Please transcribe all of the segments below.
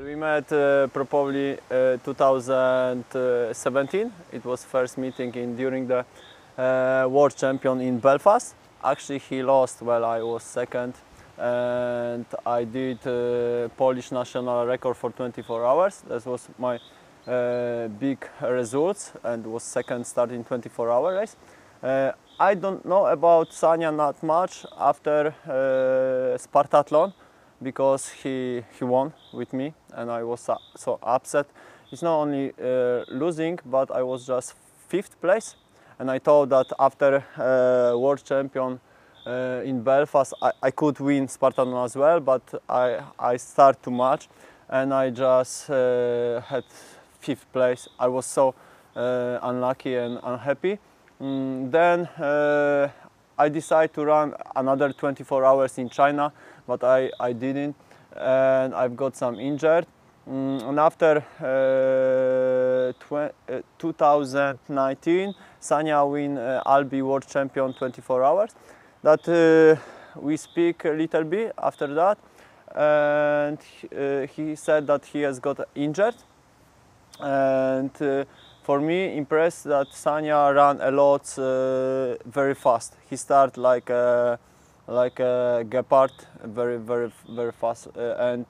Well, we met probably 2017. It was first meeting during the World Champion in Belfast. Actually, he lost while I was second, and I did Polish national record for 24 hours. That was my big results, and was second start in 24-hour race. I don't know about Sania not much after Spartathlon, because he won with me, and I was so upset. It's not only losing, but I was just 5th place, and I thought that after World Champion in Belfast I could win Spartathlon as well, but I start too much, and I just had 5th place. I was so unlucky and unhappy. Then I decided to run another 24 hours in China, but I didn't, and I've got some injured. And after 2019, Sania win Albi World Champion 24 hours. That we speak a little bit after that, and he said that he has got injured. And for me, impressed that Sania ran a lot, very fast. He started like a Gepard, very fast. And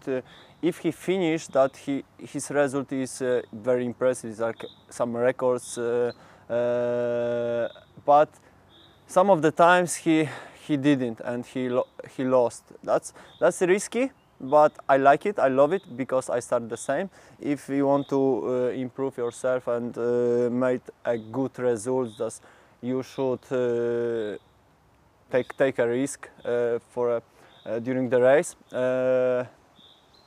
if he finished that, his result is very impressive. It's like some records, but some of the times he didn't, and he lost. That's risky. But I like it, I love it, because I start the same. If you want to improve yourself and make a good result, that you should take a risk during the race.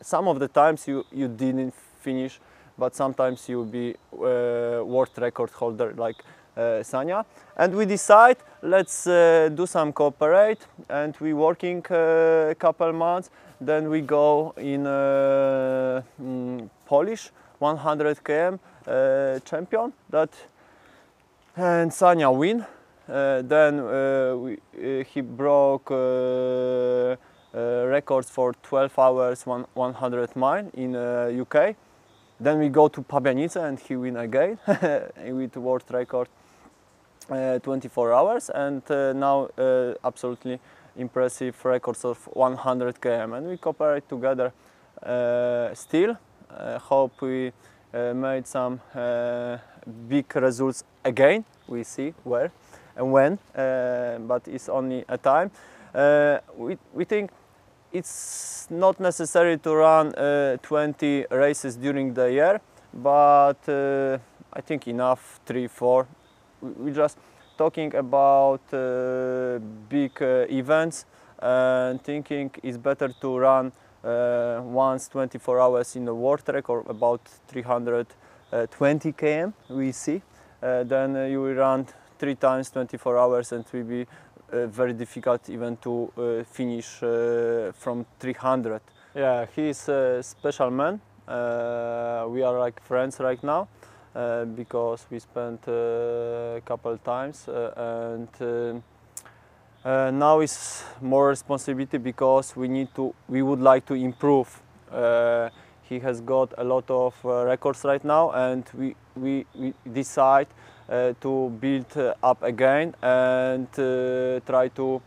Some of the times you didn't finish, but sometimes you'll be world record holder like Sania. And we decide, let's do some cooperate, and we working a couple months. Then we go in Polish 100 km champion, and Sania win. Then he broke records for 12 hours 100 mile in UK. Then we go to Pabianice, and he win again with world record 24 hours, and now absolutely impressive records of 100 km, and we cooperate together still. Hope we made some big results again. We see where and when, but it's only a time. We think it's not necessary to run 20 races during the year, but I think enough 3-4. We just talking about big events, and thinking it's better to run once 24 hours in the world record, about 320 km we see. Then you will run 3 times 24 hours, and it will be very difficult even to finish from 300. Yeah, he's a special man. We are like friends right now. Because we spent a couple times, and now it's more responsibility, because we would like to improve. He has got a lot of records right now, and we decide to build up again and try to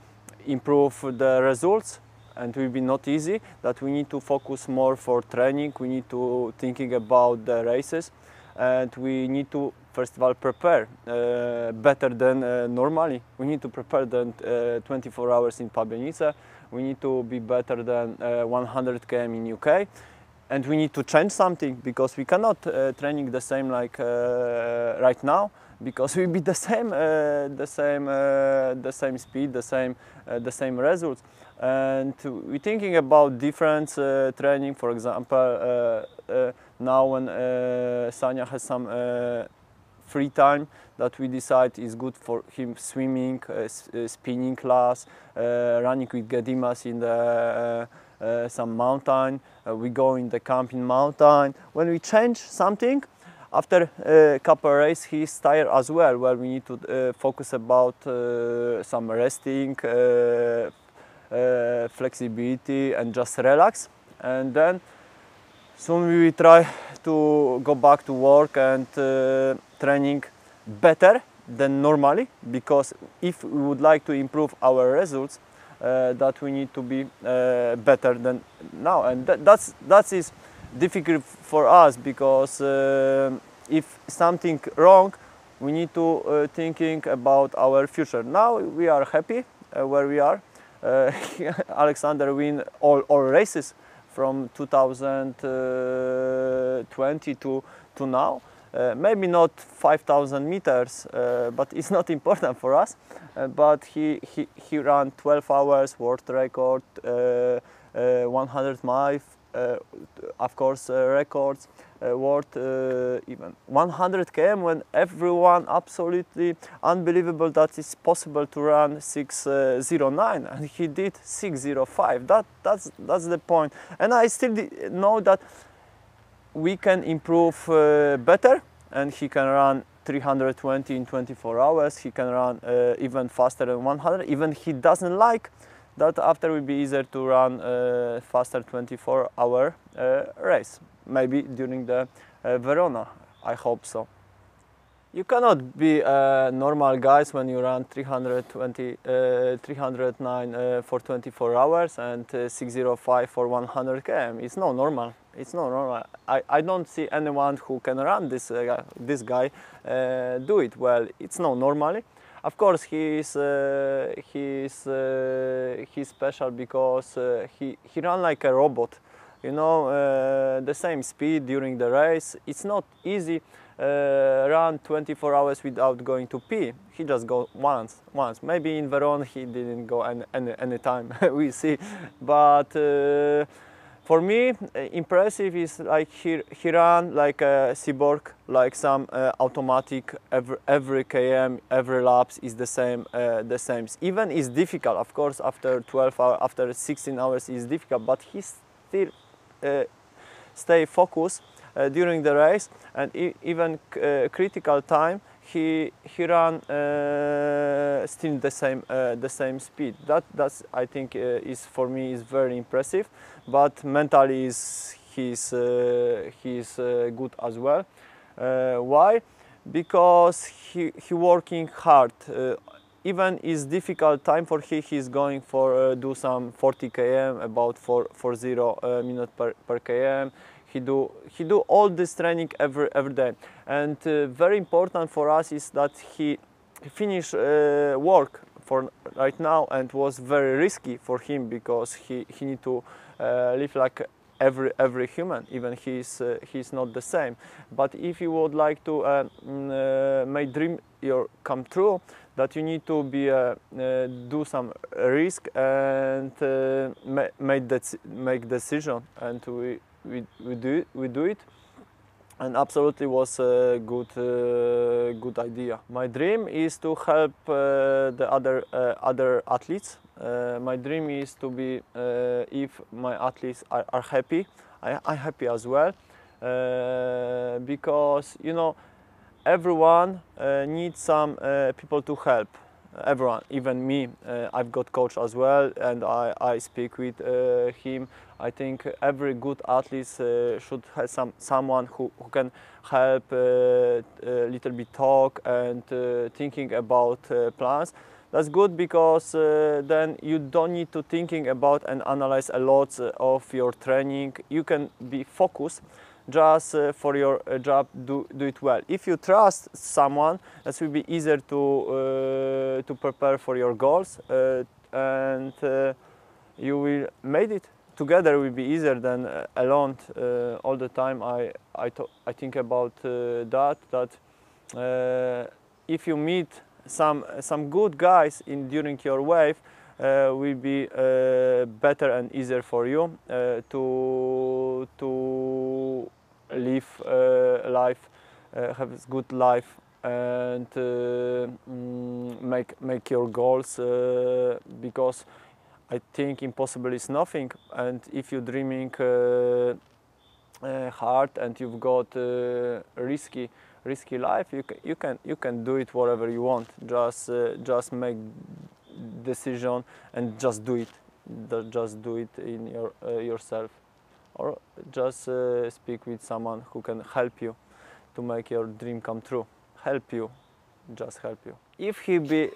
improve the results. And it will be not easy. That we need to focus more for training. We need to thinking about the races. And we need to, first of all, prepare better than normally. We need to prepare than 24 hours in Pabianice. We need to be better than 100 km in UK. And we need to change something, because we cannot training the same like right now, because we be the same speed, the same results. And we're thinking about different training. For example, now when Sania has some free time, that we decide is good for him: swimming, spinning class, running with Gedimas in the some mountain. We go in the camping mountain. When we change something, after a couple race, he's tired as well. Well, we need to focus about some resting, flexibility, and just relax. And then Soon we will try to go back to work and training better than normally, because if we would like to improve our results, that we need to be better than now, and that is difficult for us, because if something wrong, we need to thinking about our future. Now we are happy where we are. Alexander win all races from 2020 to now. Maybe not 5,000 meters, but it's not important for us. But he ran 12 hours world record, 100 miles, of course, records, world, even 100 km, when everyone absolutely unbelievable that it's possible to run 6:09, and he did 6:05. That's the point, and I still know that we can improve better, and he can run 320 in 24 hours. He can run even faster than 100. Even he doesn't like that. After will be easier to run faster 24-hour race. Maybe during the Verona. I hope so. You cannot be normal guys when you run 309 for 24 hours and 6:05 for 100 km. It's not normal. It's not normal. I don't see anyone who can run this guy do it well. It's not normally. Of course, he's special because he ran like a robot. You know, the same speed during the race. It's not easy. Run 24 hours without going to pee. He just go once. Maybe in Verona he didn't go any time. We see, but for me, impressive is like he ran like a cyborg, like some automatic. Every km, every laps is the same. Even is difficult. Of course, after 12 hours, after 16 hours is difficult, but he still stay focused during the race, and even critical time he ran still the same speed. That's I think is for me is very impressive, but mentally he's good as well. Why? Because he working hard. Even is difficult time for he's going for do some 40 km, about 40 minutes per km. He do all this training every day, and very important for us is that he finished work for right now, and was very risky for him, because he need to live like every human. Even he's not the same. But if you would like to make dream come true, that you need to be do some risk and make decision, and we do it, and absolutely was a good idea. My dream is to help the other athletes. My dream is to be if my athletes are happy, I'm happy as well, because you know everyone needs some people to help. Everyone, even me. I've got coach as well, and I speak with him. I think every good athlete should have someone who can help little bit talk and thinking about plans. That's good, because then you don't need to thinking about and analyze a lot of your training. You can be focused just for your job, do it well. If you trust someone, that will be easier to prepare for your goals, and you will make it. Together will be easier than alone all the time. I think about that if you meet some good guys during your wave, will be better and easier for you to live life, have a good life, and make your goals, because I think impossible is nothing, and if you're dreaming hard and you've got risky life, you can do it whatever you want. Just make decision and just do it. Just do it in yourself. or just speak with someone who can help you to make your dream come true. Help you, just help you. If he be,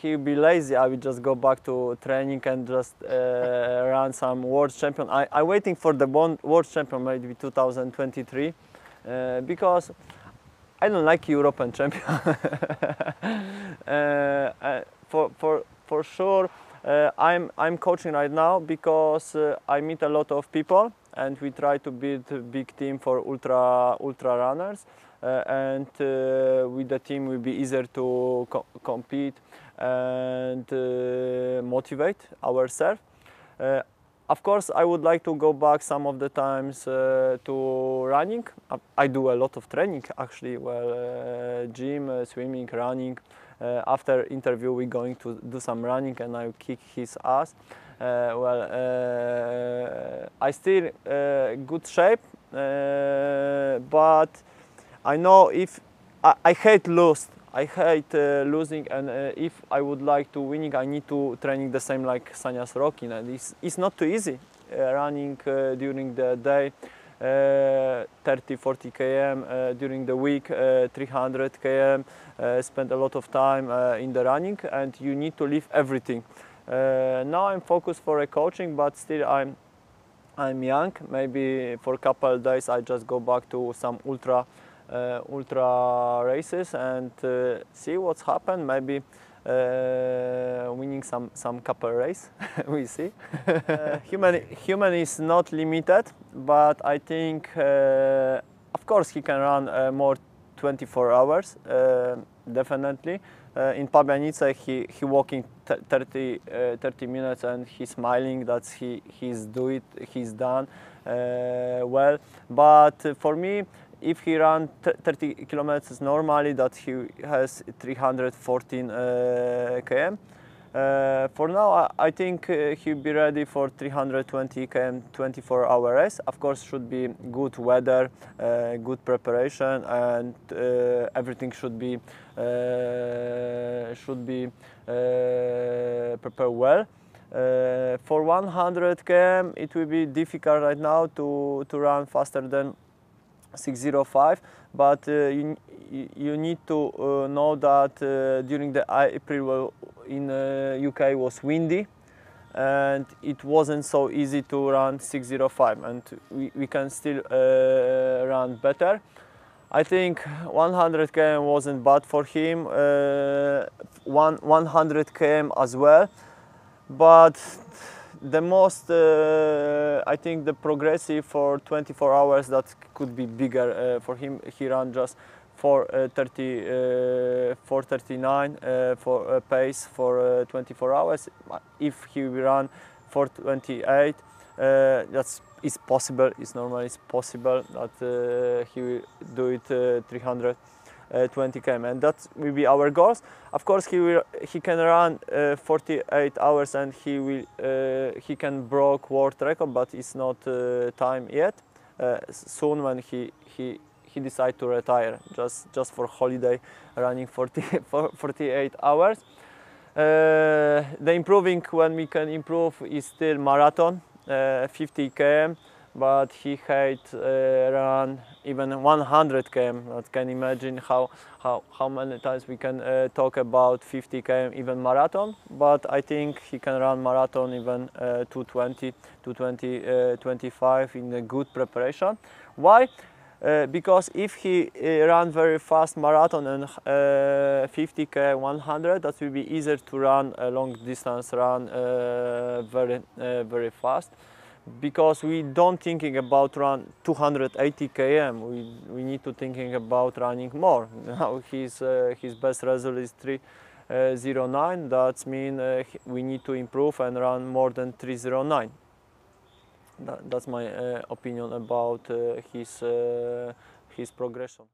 he be lazy, I will just go back to training and just run some world champion. I'm waiting for the world champion, maybe 2023, because I don't like European champion. For sure, I'm coaching right now because I meet a lot of people and we try to build a big team for ultra runners. And with the team will be easier to compete and motivate ourselves. Of course, I would like to go back some of the times to running. I do a lot of training actually, gym, swimming, running. After interview, we're going to do some running and I'll kick his ass. I still good shape, but I know if I hate losing, and if I would like to winning, I need to training the same like Sorokino. And it's not too easy running during the day 30-40 km, during the week 300 km, spend a lot of time in the running, and you need to leave everything. Now I'm focused for a coaching, but still I'm young. Maybe for a couple of days I just go back to some ultra races and see what's happened. Maybe winning some couple race. We see. Human is not limited, but I think of course he can run more 24 hours definitely. In Pabianice he walking 30 minutes and he's smiling that he's done well. But for me, if he runs 30 kilometers normally, that he has 314 km. For now, I think he'll be ready for 320 km 24-hour race. Of course, should be good weather, good preparation, and everything should be prepared well. For 100 km, it will be difficult right now to run faster than 6:05, but you need to know that during the April in UK was windy and it wasn't so easy to run 6:05, and we can still run better. I think 100 km wasn't bad for him, 100 km as well, but the most, I think the progressive for 24 hours that could be bigger for him. He ran just 4:39 for pace for 24 hours. If he will run 4:28, it's possible. It's normally possible that he will do it 320 km, and that will be our goals. Of course, he can run 48 hours and he can break world record, but it's not time yet. Soon when he decide to retire, just for holiday, running 48 hours. The improving, when we can improve, is still marathon, 50 km. But he hates run even 100 km. I can imagine how many times we can talk about 50 km, even marathon. But I think he can run marathon even 220, 25 in a good preparation. Why? Because if he run very fast marathon and 50 km, 100, that will be easier to run a long distance run very fast. Because we don't thinking about run 280 km, we need to thinking about running more. Now his best result is 3:09. That means we need to improve and run more than 3:09. That's my opinion about his progression.